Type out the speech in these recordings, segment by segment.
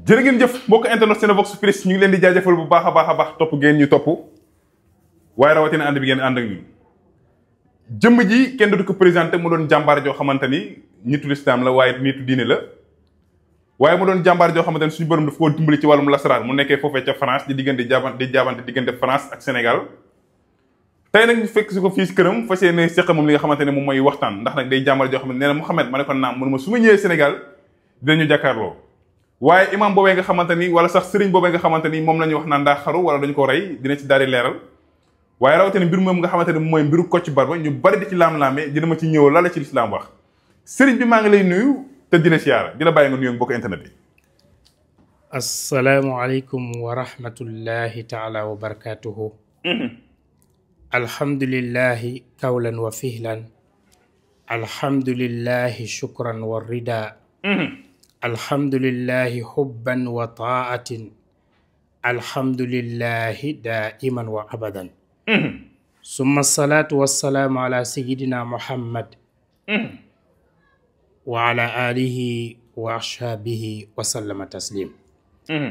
jërë ngeen jëf mbokk internet Cinevox Plus ñu ngi leen di jaajëfal bu baax a baax topp ngeen ñu topp waaye rawatina ànd bi ngeen ànd ak ñun jëmm ji kenn du ko présenté mu doon jàmbaar joo xamante ni nitu lislaam la waaye nitu diine la waaye mu doon jàmbaar joo xamante ni suñu borom dafa koo dimbali ci wàllum lasaraar mu nekkee foofee ca France di jaabante diggante France ak Sénégal tey nag ñu fekk si ko fii si këram fas yéene seq moom li nga xamante ne moom mooy waxtaan ndax nag day jàmbaar joo xamante nee na Mouhamed ma ne ko naam mënuma su ma ñëwee Sénégal dinañu jàkkaarloo waaye imam boobee nga xamante ni wala sax sëriñ boobee nga xamante ni moom la ñuy wax naan daa xaru wala dañu ko rey dina ci daal di leeral waaye rawatina mbir moom nga xamante ni mooy mbiru Kocc Barma ñu bari di ci laam-laamee dina ma ci ñëw la ci lislaam wax sëriñ bi maa ngi lay nuyu te di la siyaara di la bàyyi nga nuyu mbokk internet bi. asalaamualeykum wa rahmatullahi taala wa barakatuhu. alhamdulillahi kawlan wa fihlan. alhamdulillahi shukran wa rida. alhamdulillahi hubban wa taatin. alhamdulillahi daiman wa abadan. summa salaatu wassalaamu ala sayidina muhammad wa ala alihi wa ashaabihi wa sallama taslim.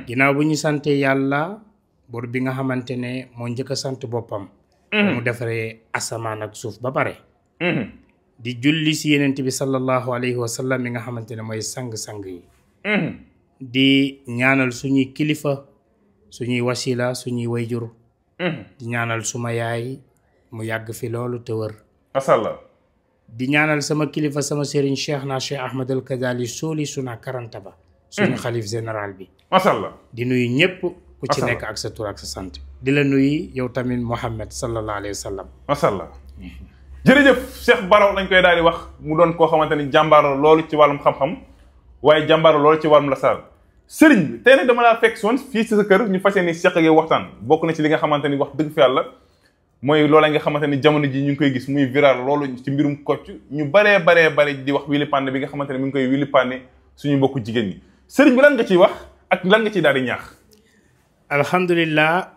ginnaaw bu ñu sante yàlla bor bi nga xamante ne moo njëkk a sant boppam mu defaree asamaan ak suuf ba pare di julli si yenent bi sallallahu alayhi wa sallam mi nga xamante ne mooy sang-sang yi di ñaanal suñuy kilifa suñuy wasila suñuy wayjur di ñaanal suma yaay mu yàgg fi loolu te wër masallah di ñaanal sama kilifa sama sëriñ cheikh na cheikh ahmad al kadali sooli suna karanta ba suñu xalif général bi masallah di nuyu ñëpp ku ci nekk ak sa tur ak sa sant di la nuyu yow tamit Mouhamed sallallahu alayhi wa sallam masallah jërëjëf Cheikh Baro lañ koy daal di wax mu doon koo xamante ni jàmbaar loolu ci wàllum xam-xam waaye jàmbaar loolu ci wàllum lasaraar sëriñ bi tey nag dama laa fekk soon fii ci sa kër ñu fas yéene seq ak yow waxtaan bokk na ci li nga xamante ni wax dëgg fi yàlla mooy loola nga xamante ni jamono ji ñu ngi koy gis muy viral loolu ci mbirum Kocc ñu baree di wax wili pande bi nga xamante ne mi ngi koy wili pande suñu mbokku jigéen ñi sëriñ bi lan nga ciy wax ak lan nga ciy daal di ñaax. alhamdulilah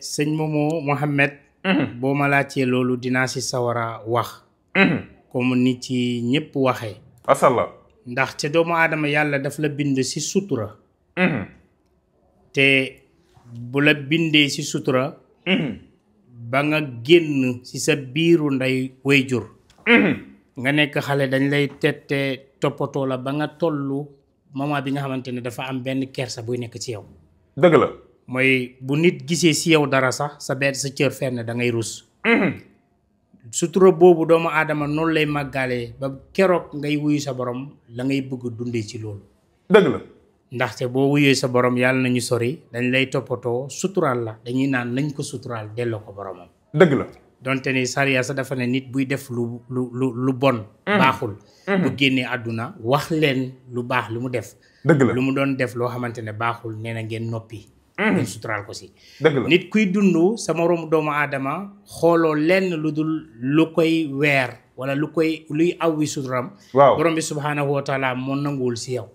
sëñ Momo Mouhamed. boo ma laajtee loolu dinaa si sawara wax. comme ni ci ñëpp waxee. masallah. ndaxte doomu aadama yàlla daf la bind si sutura. te bu la bindee si sutura. ba nga génn si sa biiru ndey wayjur. nga nekk xale dañ lay tette toppatoo la ba nga tollu moment bi nga xamante ne dafa am benn kersa buy nekk ci yow. dëgg la. mooy bu nit gisee si yow dara sax sa benn sa cër fenn da ngay rus. sutura boobu doomu aadama noonu lay màggalee ba keroog ngay wuyu sa borom la ngay bëgg dundee ci loolu. dëgg la. ndaxte boo wuyee sa borom yàlla nañu sori dañ lay toppatoo suturaal la dañuy naan nañ ko suturaal delloo ko boromam. dëgg la. donte ni sariya sa dafa ne nit buy def lu bon. baaxul. bu génnee àdduna wax leen lu baax lu mu def. dëgg la lu mu doon def loo xamante ne baaxul nee na ngeen noppi. ngeen suturaal ko si. dëgg la nit kuy dund sa moromu doomu aadama xooloo lenn lu dul lu koy weer wala luy awwi suturam. waaw borom bi subhaanahu wa taala moo nanguwul si yow.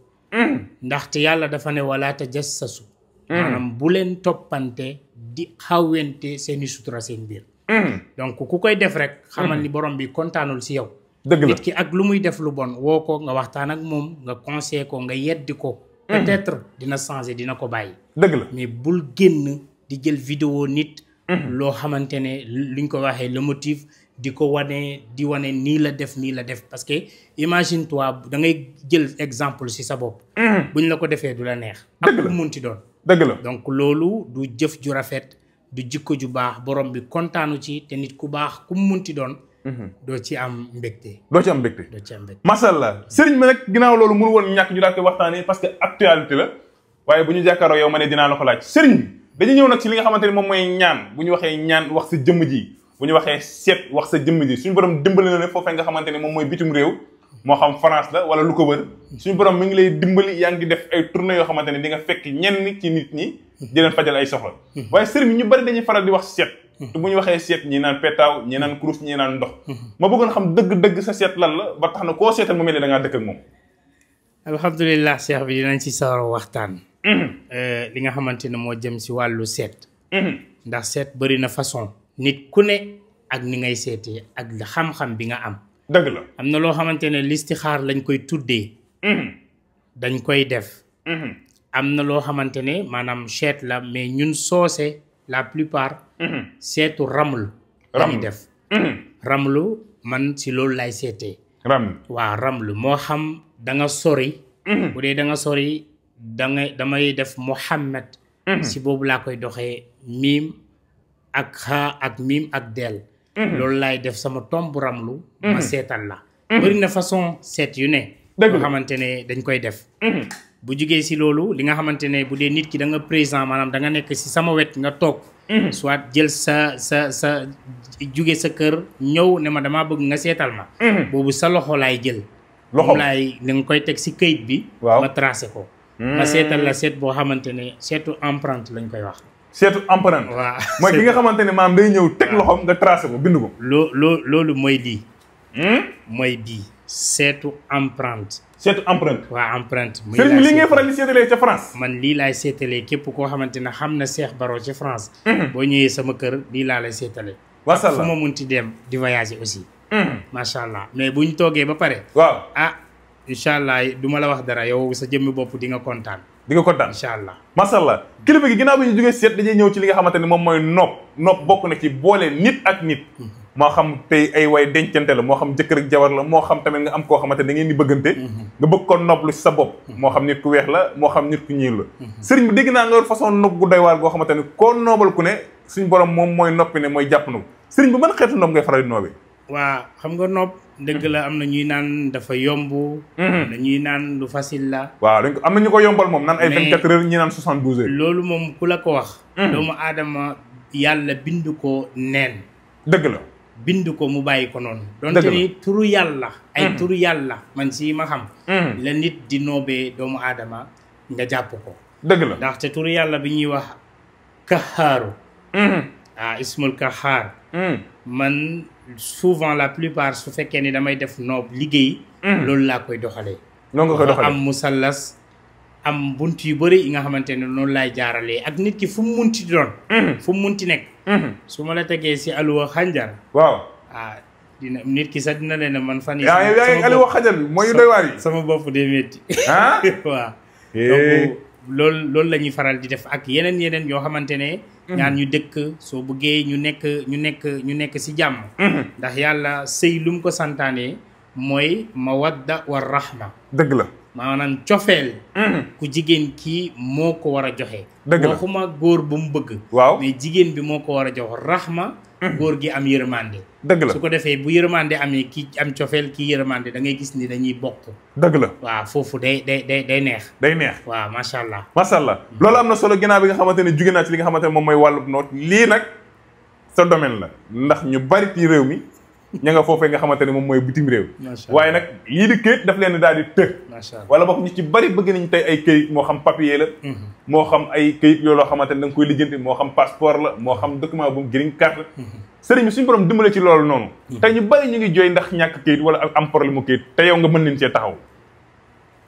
ndaxte yàlla dafa ne wala tajassasu. maanaam bu leen toppante di xawwente seeni sutura seen biir. donc ku koy def rek xamal ni borom bi kontaanul si yow. dëgg la nit ki ak lu muy def lu bon woo ko nga waxtaan ak moom nga conseillé ko nga yeddi ko. peut-être dina changer dina ko bàyyi. dëgg la mais bul génn di jël vidéo nit. loo xamante ne luñ ko waxee le motif di ko wane di wane nii la def parce que imagine toi da ngay jël exemple si sa bopp. buñ la ko defee du la neex. ak ku munti doon. dëgg la donc loolu du jëf ju rafet du jikko ju baax borom bi kontaanu ci te nit ku baax ku munti doon. doo ci am mbégte. doo ci am mbégte. doo ci am mbégte. masallah sëriñ bi nag ginnaaw loolu mënu woon ñàkk ñu daal koy waxtaanee parce que actualité la waaye bu ñu jàkkaaroo yow ma ne dinaa la ko laaj sëriñ bi dañu ñëw nag ci li nga xamante ni moom mooy ñaan bu ñu waxee ñaan wax sa jëmm ji bu ñu waxee seet wax sa jëmm ji suñu borom dimbali na ne foofee nga xamante ni moom mooy bitum réew moo xam France la wala lu ko wër suñu borom mi ngi lay dimbali yaa ngi def ay tournée yoo xamante ni di nga fekk ñenn ci nit ñi di leen fajal ay soxla waaye sëriñ bi ñu bari dañuy faral di wax seet te bu ñu waxee seet ñi naan petaaw ñi naan kurus ñi naan ndox ma bëggoon xam dëgg-dëgg sa seet lan la ba tax na koo seetal mu mel ni da ngaa dëkk ak moom. alhamdulilah cheikh bi dinañ ci sawar waxtaan. li nga xamante ne moo jëm si wàllu seet. ndax seet bëri na façon. nit ku ne ak ni ngay seetee ak xam-xam bi nga am. dëgg la am na loo xamante ne listixaar lañ koy tuddee. dañ koy def. am na loo xamante ne maanaam seet la mais ñun soose la plupart seetu ramlu lañuy def ramlu man si loolu lay seetee waaw ramlu moo xam da nga sori bu dee da nga sori damay def Muhammad si boobu laa koy doxee miim ak xaa ak miim ak del loolu laay def sama tomb ramlu ma seetal la bëri na façon seet yu ne yoo xamante ne dañ koy def bu jugee si loolu li nga xamante ne bu dee nit ki da nga présent maanaam da nga nekk si sama wet nga toog soit jël sa jóge sa kër ñëw ne ma damaa bëgg nga seetal ma boobu sa loxo laay jël moom laay li nga koy teg si këyit bi ma tracé ko ma seetal la seet boo xamante ne seetu empreinte lañ koy wax seetu empreinte waaw mooy ki nga xamante ne maam day ñëw teg loxoom nga tracé ko bind ko loolu mooy lii mooy bii seetu empreinte waaw empreinte sëriñ bi li ngay faral di seetalee ca France man lii laay seetalee képp koo xamante ne xam na Cheikh Baro ca France boo ñëwee sama kër lii laa lay seetalee macha allah fu ma munti dem di voyager aussi macha allah mais bu ñu toogee ba pare waaw incha allah du ma la wax dara yow sa jëmmi bopp di nga kontaan incha allah macha allah kilifa gi ginnaaw bi ñu jógee seet dañuy ñëw ci li nga xamante ne moom mooy nopp bokk na ci boole nit ak nit moo xam tey ay way dencante la moo xam jëkkër ak jabar la moo xam tamit nga am koo xamante ne da ngeen di bëggante nga bëgg ko nopp lu ci sa bopp moo xam nit ku weex la moo xam nit ku ñuul la sëriñ bi dégg naa nga war façon nopp gu doy waar goo xamante ne koo noobal ku ne suñ borom moom mooy noppi ne mooy jàpp nopp sëriñ bi ban xeetu nopp ngay faral di noobee waa xam nga nopp dëgg la am na ñuy naan dafa yomb am na ñuy naan lu facile la waaw dañ ko am na ñu ko yombal moom naan ay 24 heures ñi naan 72 heures loolu moom ku la ko wax doomu aadama yàlla bind ko neen dëgg la bind ko mu bàyyi ko noonu donte ni turu yàlla ay turu yàlla man si ma xam la nit di noobee doomu aadama nga jàpp ko dëgg la ndaxte turu yàlla bi ñuy wax kahaaru ismul kahaar man souvent la plupart su fekkee ni damay def noob liggéey loolu laa koy doxalee noonu nga koy doxalee am musallas am bunt yu bëri yi nga xamante ne noonu laay jaaralee ak nit ki fu mu munti doon fu mu munti nekk su ma la tegee si aluwa xànjar waaw dina nit ki sax dina leen man fan yi yaa ngi aluwa xànjar bi mooy doy waar yi sama bopp dee métti waaw donc loolu la ñuy faral di def ak yeneen yoo xamante ne ñaan ñu dëkk soo bëggee ñu nekk si jàmm ndax yàlla sëy lu mu ko santaane mooy mawadda wa rahma dëgg la maanaam cofeel ku jigéen kii moo ko war a joxe waxuma góor bu mu bëgg waaw mais jigéen bi moo ko war a jox rahma góor gi am yërmande dëgg la su ko defee bu yërmande amee kii am cofeel kii yërmande da ngay gis ni dañuy bokk dëgg la waaw foofu day neex waaw macha allah loolu am na solo ginnaaw bi nga xamante ne jóge naa ci li nga xamante ne moom mooy wàllu noot lii nag sa domaine la ndax ñu bari ci réew mi ña nga foofee nga xamante ne moom mooy bitim réew waaye nag yii di këyit daf leen daal di wala boog ñu ci bari bëgg nañu tey ay këyit moo xam papier la moo xam ay këyit yooloo xamante ne da nga koy lijjanti moo xam passeport la moo xam document bu green card sëriñ bi suñu borom dimbale ci loolu noonu tey ñu bari ñu ngi jooy ndax ñàkk këyit wala am problème mu këyit te yow nga mën leen cee taxaw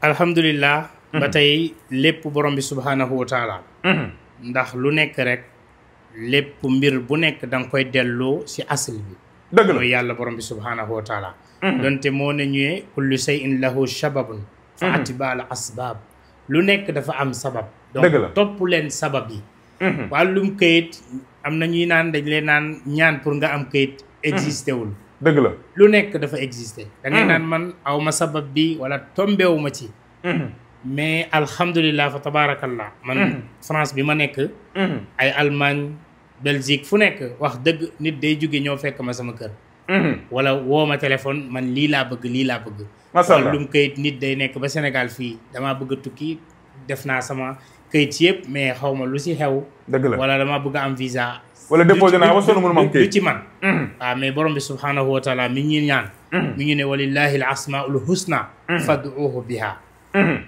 alhamdulilah ba tey lépp borom bi subhaanahu wa taala ndax lu nekk rek lépp mbir bu nekk da nga koy delloo si asl bi dëgg la mooy yàlla borom bi subhaanahu wa taala donte moo ne ñëwee kullu shay'in lahu sababun fa atibal asbaab lu nekk dafa am sabab donc topp leen sabab yi wàllum këyit am na ñuy naan dañ leen naan ñaan pour nga am këyit existé wul dëgg la lu nekk dafa existé da ngay naan man aw ma sabab bi wala tombewu ma ci mais alhamdulilah fa tabarakallah man France bi ma nekk ay Allemagne Belgique fu nekk wax dëgg nit day jóge ñoo fekk ma sama kër wala woo ma téléphone man lii laa bëgg wàllum këyit nit day nekk ba Sénégal fii damaa bëgg a tukki def naa sama këyit yëpp mais xaw ma lu si xew dëgg la wala damaa bëgg a am visa wala déposé naa ba sonn mënu ma am këyit du ci man waaw mais borom bi subhaanahu wa taala mi ñi ñaan mi ngi ne walillahi al asmaul husna fad'uhu biha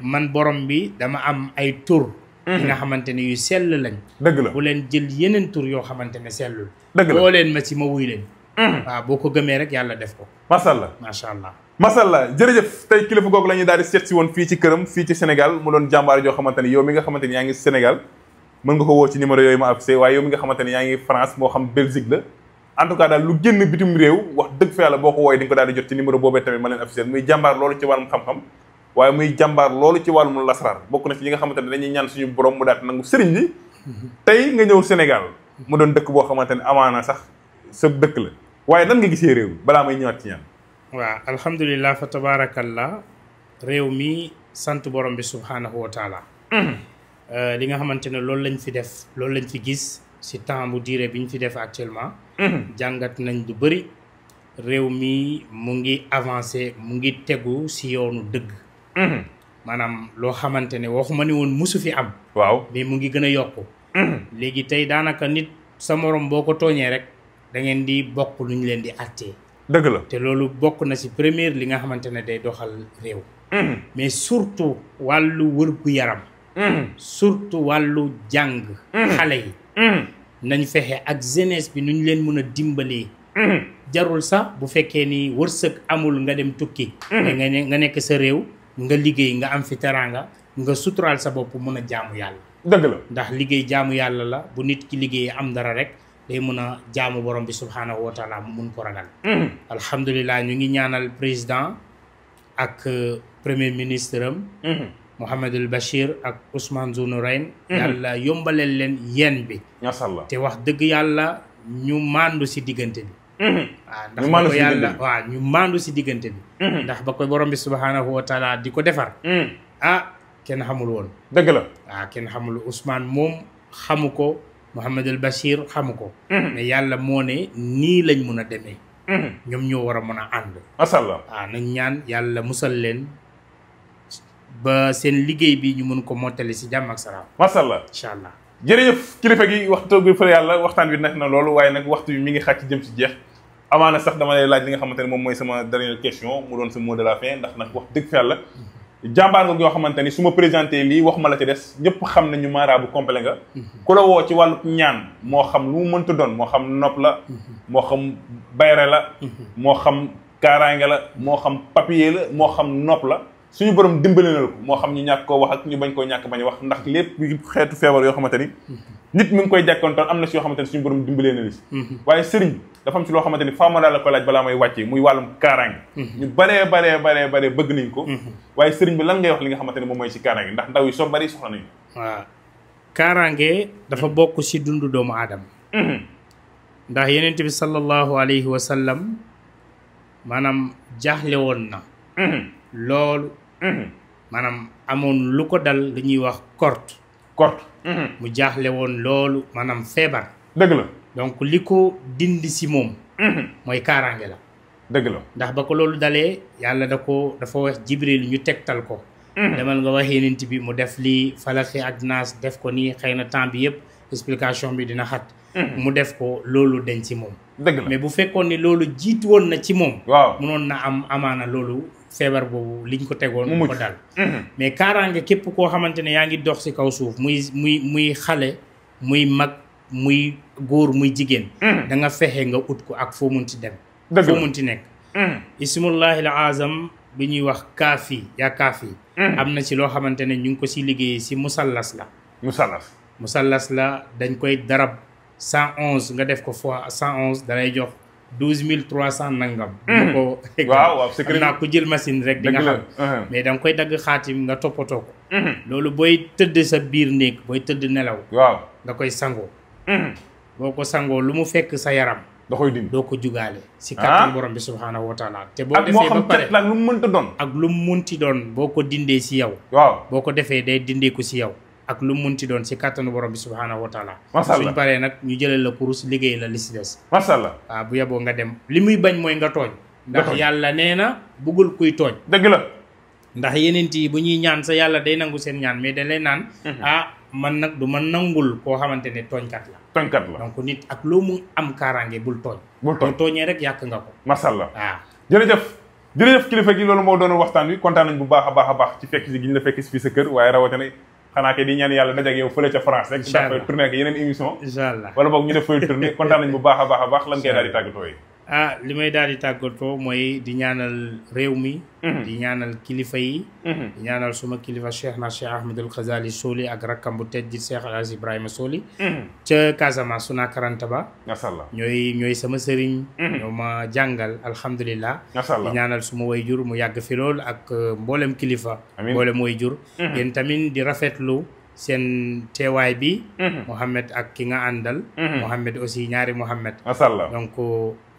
man borom bi dama am ay tur yi nga xamante ne yu sell lañ dëgg la bu leen jël yeneen tur yoo xamante ne sellul dëgg la boo leen ma ci ma wuy leen waaw boo ko gëmee rek yàlla def ko macha allah macha allah jërëjëf tey kilifa googu la ñuy daal di seet si woon fii ci këram fii ci Sénégal mu doon jàmbaar joo xamante ne yow mi nga xamante ni yaa ngi Sénégal mën nga ko woo ci numéro yooyu ma affiché waaye yow mi nga xamante ne yaa ngi France moo xam Belgique la en tout cas daal lu génn bitim réew wax dëgg fa yàlla boo ko wooyee di nga ko daal di jot ci numéro boobee tamit ma leen affiché muy jàmbaar loolu ci wàllum xam-xam waaye muy jàmbaar loolu ci wàllum lasraar bokk na ci ñi nga xamante ne dañuy ñaan suñu borom mu daat nangu sëriñ bi tey nga ñëw Sénégal mu doon dëkk boo xamante ne amaana sax sa dëkk la waaye nan nga gisee réew mi balaa may ñëwaat ci ñaan. waaw alhamdulilah fa tabaarakallah réew mi sant borom bi subhaanahu wa taala. li nga xamante ne loolu lañ fi def loolu lañ fi gis si temps bu durée bi ñu fi def actuellement. jàngat nañ lu bëri réew mi mu ngi avancé mu ngi tegu si yoonu dëgg. maanaam loo xamante ne waxuma ni woon musu fi am. waaw mais mu ngi gën a yokku. léegi tey daanaka nit sa morom boo ko tooñee rek da ngeen di bokk lu ñu leen di àttee. dëgg la te loolu bokk na si première li nga xamante ne day doxal réew. mais surtout wàllu wërgu yaram. surtout wàllu jàng. xale yi. nañ fexe ak jeunesse bi nu ñu leen mën a dimbalee. jarul sax bu fekkee ni wërsëg amul nga dem tukki. nga nekk sa réew nga liggéey nga am fi teraanga nga suturaal sa bopp mën a jaamu yàlla. dëgg la ndax liggéey jaamu yàlla la bu nit ki liggéey am dara rek day mën a jaamu borom bi subhaanahu wa taala mu mun ko ragal. alhamdulilah ñu ngi ñaanal président ak premier ministre am. Mouhamadul Bachir ak Ousmane Zounouraine. yàlla yombaleel leen yeen bi. macha allah te wax dëgg yàlla ñu maandu si diggante bi. waaw ndax ba ko yàlla waaw ñu maandu si diggante bi. ndax ba ko borom bi subhaanahu wa taala di ko defar. kenn xamul woon. dëgg la waaw kenn xamul Ousmane moom xamu ko Mouhamadul Bachir xamu ko. mais yàlla moo ne nii lañ mun a demee. ñoom ñoo war a mën a ànd. macha allah waaw nañ ñaan yàlla musal leen ba seen liggéey bi ñu mën ko mottali si jàmm ak salaam. macha allah incha allah. jërëjëf kilifa gi waxtu bi fa yàlla waxtaan bi neex na loolu waaye nag waxtu bi mi ngi xàcc jëm si jeex amaana sax dama lay laaj li nga xamante ne moom mooy sama dernière question mu doon sa mot de la fin ndax nag wax dëgg fa yàlla jàmbaar nga yoo xamante ni su ma présenté lii wax ma la ci des ñëpp xam nañu maaraabu complet nga ku la woo ci wàllu ñaan moo xam lu mu mënta doon moo xam nopp la moo xam bayre la moo xam kaaraange la moo xam papier la moo xam nopp la suñu borom dimbali na la ko moo xam ñu ñàkk koo wax ak ñu bañ koo ñàkk bañ a wax ndax lépp xeetu feebar yoo xamante ni nit mi ngi koy jàkkoontoon am na si yoo xamante ni suñu borom dimbalee na li si waaye sëriñ dafa am ci loo xamante ni faa ma daal la ko laaj balaa may wàccee muy wàllum kaaraange ñu baree bëgg nañ ko waaye sëriñ bi lan ngay wax li nga xamante ni moom mooy si kaaraange ndax ndaw yi soo bari soxla nañu waaw kaaraange dafa bokk si dundu doomu aadama ndax yenent bi sallallahu alayhi wa sallam maanaam jaaxle woon na loolu maanaam amoon lu ko dal lu ñuy wax korte mu jaaxle woon loolu maanaam feebar dëgg la donc li ko dindi si moom mooy kaaraange la dëgg la ndax ba ko loolu dalee yàlla dafa wax Jibril ñu tegtal ko demal nga wax yenent bi mu def lii falaxi ak naas def ko nii xëy na temps bi yëpp explication bi dina xat mu def ko loolu dañ ci moom dëgg la mais bu fekkoon ni loolu jiitu woon na ci moom waaw munoon na am amaana loolu feebar boobu liñ ko tegoon mu ko dal mais kaaraange képp koo xamante ne yaa ngi dox ci kaw suuf muy xale muy mag muy góor muy jigéen da nga fexe nga ut ko ak foo munti dem foo munti nekk ismullahi al azam bi ñuy wax kaafi yaa kaafi am na ci loo xamante ne ñu ngi ko ci liggéey ci musallas la dañ koy darab 111 nga def ko fois 111 dalay jox 12300 nangam. ko waaw xam naa ko jël machine rek di nga xam mais da nga koy dagg xaatim nga toppatoo ko loolu booy tëdd sa biir néeg booy tëdd nelaw waaw nga koy sangoo boo ko sangoo lu mu fekk sa yaram da koy dindi doo ko jugaale si kàttan borom bi subhaanahu wa taala te boo defee ba pare ak lu mu mënta doon ak lu mu munti doon boo ko dindee si yow waaw boo ko defee day dindee ko si yow ak lu mu munti doon si kàttanu borom bi subhaanahu wa taala macha allah suñ paree nag ñu jëlee la kurus liggéey la li si des macha allah waaw bu yeboo nga dem li muy bañ mooy nga tooñ ndax yàlla nee na bëggul kuy tooñ dëgg la ndax yeneen yi bu ñuy ñaan sa yàlla day nangu seen ñaan mais da lay naan man nag du ma nangul koo xamante ne tooñkat la donc nit ak loo mu am kaaraange bul tooñ boo tooñee rek yàq nga ko macha allah waaw jërëjëf kilifa gi loolu moo doon waxtaan wi kontaan nañ bu baax a baax ci fekk si gi ñu la fekk si fii sa kër waaye rawatina xanaa kay di ñaan yàlla dajak yow fële ca France rek ndax fay tourné ak yeneen émission incha allah wala boog ñu def fay tourné kontaan nañ bu baax a baax lan ngay daal di tàggatoo yi li may daal di tàggatoo mooy di ñaanal réew mi. di ñaanal kilifa yi. di ñaanal suma kilifa Cheikh Ahmadul Ghazali Soli ak rakkam bu tedd di Cheikh El Hadj Ibrahima Soli. ca Casamance Suna Karantaba. macha allah ñooy sama sëriñ. ñoo ma jàngal alhamdulilah. macha allah di ñaanal suma wayjur mu yàgg fi lool ak mboolem kilifa. amiin mboolem wayjur. yéen tamit di rafetlu. seen teewaay bi. Mohamed ak ki nga àndal. Mohamed aussi ñaari Mohamed. macha allah donc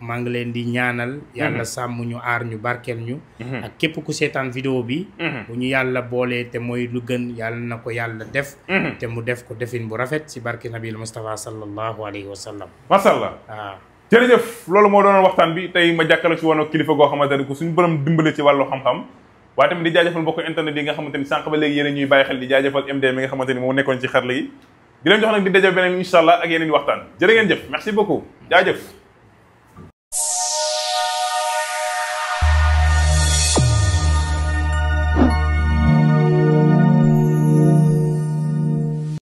maa ngi leen di ñaanal. yàlla sàmm ñu aar ñu barkeel ñu. ak képp ku seetaan vidéo bi. bu ñu yàlla boolee te mooy lu gën yàlla na ko yàlla def. te mu def ko defin bu rafet si barke Nabil Moustapha sallallahu alayhi wa sallam. macha allah waaw. jërëjëf loolu moo doonoon waxtaan bi tey ma jàkkaarloo ci woon kilifa goo xamante ne ko suñu borom dimbale ci wàllu xam-xam. waaye tamit di jaajëfal mbokk internet yi nga xamante ni sànq ba léegi yéen ñuy bàyyi xel di jaajëfal MD mi nga xamante ni moo nekkoon ci xarala yi di leen jox nag di daje beneen incha allah ak yeneen waxtaan jërë ngeen jëf merci beaucoup jaajëf